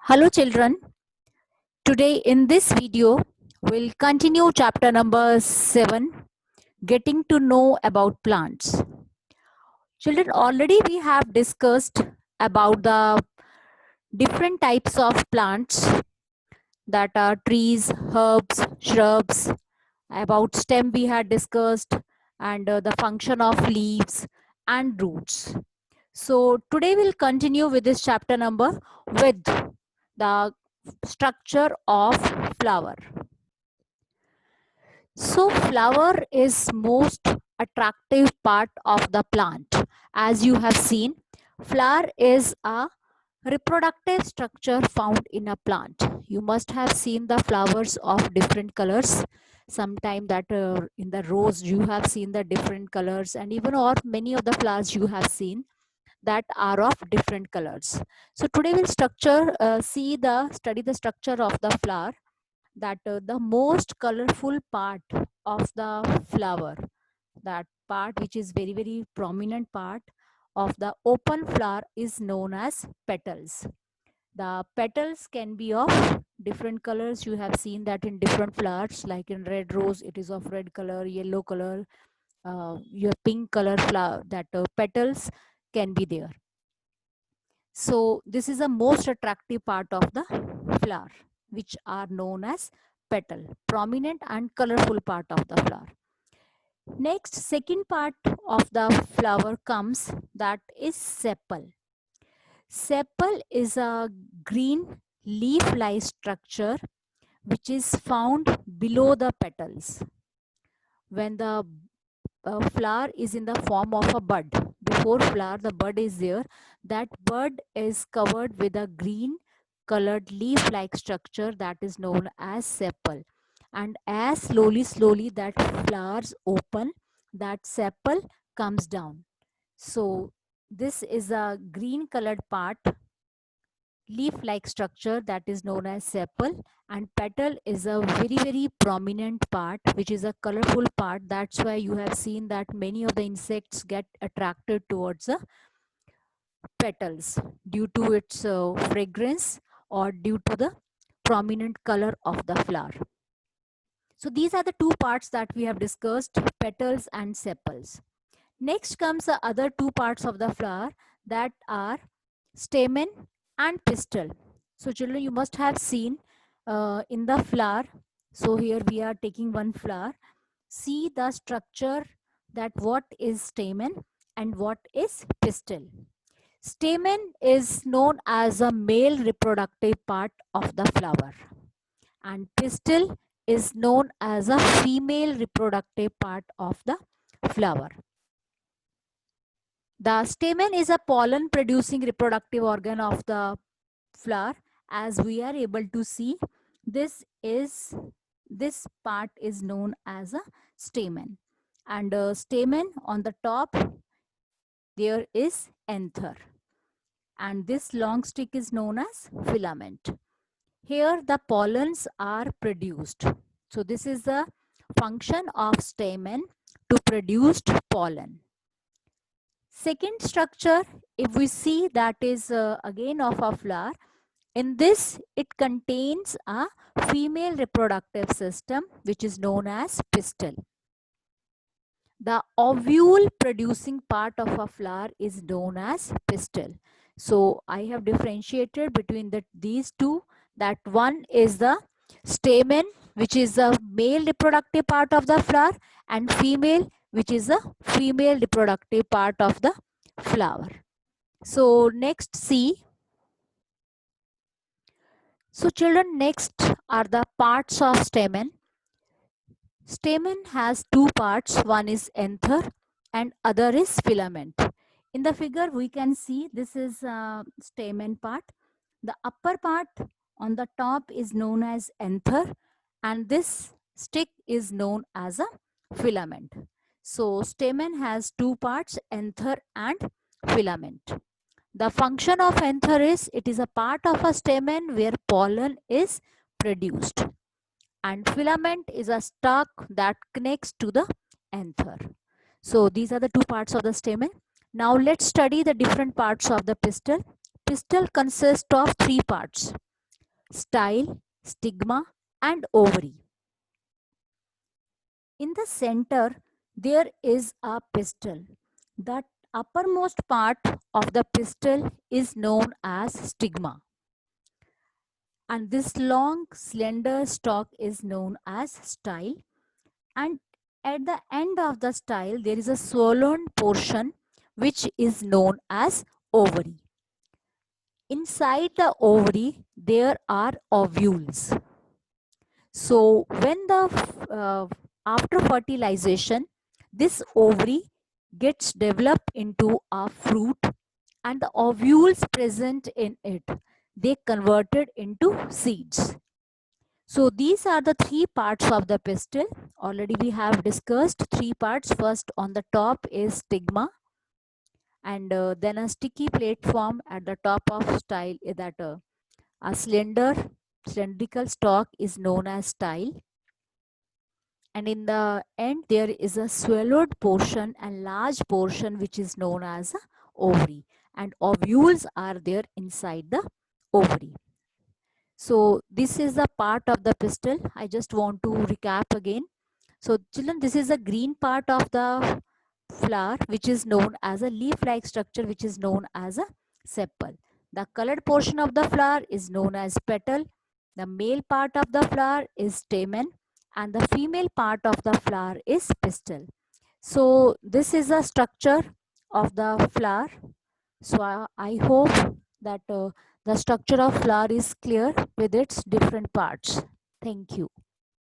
Hello children, today in this video we'll continue chapter number 7, getting to know about plants. Children, already we have discussed about the different types of plants, that are trees, herbs, shrubs. About stem we had discussed, and the function of leaves and roots. So today we'll continue with this chapter number with the structure of flower. So flower is most attractive part of the plant. As you have seen, flower is a reproductive structure found in a plant. You must have seen the flowers of different colors. Sometime that in the rose you have seen the different colors, and even or many of the flowers you have seen that are of different colors. So today we'll study the structure of the flower, that the most colorful part of the flower, that part which is very prominent part of the open flower, is known as petals. The petals can be of different colors. You have seen that in different flowers, like in red rose it is of red color, yellow color, your pink color flower, that petals can be there. So this is the most attractive part of the flower, which are known as petal, prominent and colorful part of the flower. Next, second part of the flower comes, that is sepal. Sepal is a green leaf-like structure which is found below the petals. When the flower is in the form of a bud, before flower the bud is there, that bud is covered with a green colored leaf like structure that is known as sepal, and as slowly that flowers open, that sepal comes down. So this is a green colored part, leaf-like structure, that is known as sepal, and petal is a very prominent part which is a colorful part. That's why you have seen that many of the insects get attracted towards the petals due to its fragrance or due to the prominent color of the flower. So these are the two parts that we have discussed, petals and sepals. Next comes the other two parts of the flower, that are stamen and pistil. So children, you must have seen in the flower. So here we are taking one flower. See the structure, that what is stamen and what is pistil. Stamen is known as a male reproductive part of the flower, and pistil is known as a female reproductive part of the flower. The stamen is a pollen producing reproductive organ of the flower. As we are able to see, this part is known as a stamen, and stamen on the top there is anther, and this long stick is known as filament. Here the pollens are produced. So this is the function of stamen, to produce pollen. Second structure, if we see, that is again of a flower. In this, it contains a female reproductive system which is known as pistil. The ovule producing part of a flower is known as pistil. So I have differentiated between these two, that one is the stamen, which is the male reproductive part of the flower, and female, which is the female reproductive part of the flower. So next, see. So children, next are the parts of stamen. Stamen has two parts, one is anther and other is filament. In the figure we can see this is stamen part. The upper part on the top is known as anther, and this stick is known as a filament. So stamen has two parts, anther and filament. The function of anther is, it is a part of a stamen where pollen is produced, and filament is a stalk that connects to the anther. So these are the two parts of the stamen. Now let's study the different parts of the pistil. Pistil consists of three parts. style, stigma, and ovary. In the center, there is a pistil. The uppermost part of the pistil is known as stigma. And this long, slender stalk is known as style. And at the end of the style, there is a swollen portion which is known as ovary. Inside the ovary, there are ovules. So when after fertilization, this ovary gets developed into a fruit, and the ovules present in it, they converted into seeds. So these are the three parts of the pistil. Already we have discussed three parts. First, on the top is stigma, and then a sticky platform at the top of style, that a cylindrical stalk is known as style, and in the end there is a swallowed portion and large portion which is known as a ovary, and ovules are there inside the ovary. So this is the part of the pistil. I just want to recap again. So children, this is the green part of the flower which is known as a leaf-like structure which is known as a sepal. The colored portion of the flower is known as petal. The male part of the flower is stamen, and the female part of the flower is pistil. So this is the structure of the flower. So I hope that the structure of flower is clear with its different parts. Thank you.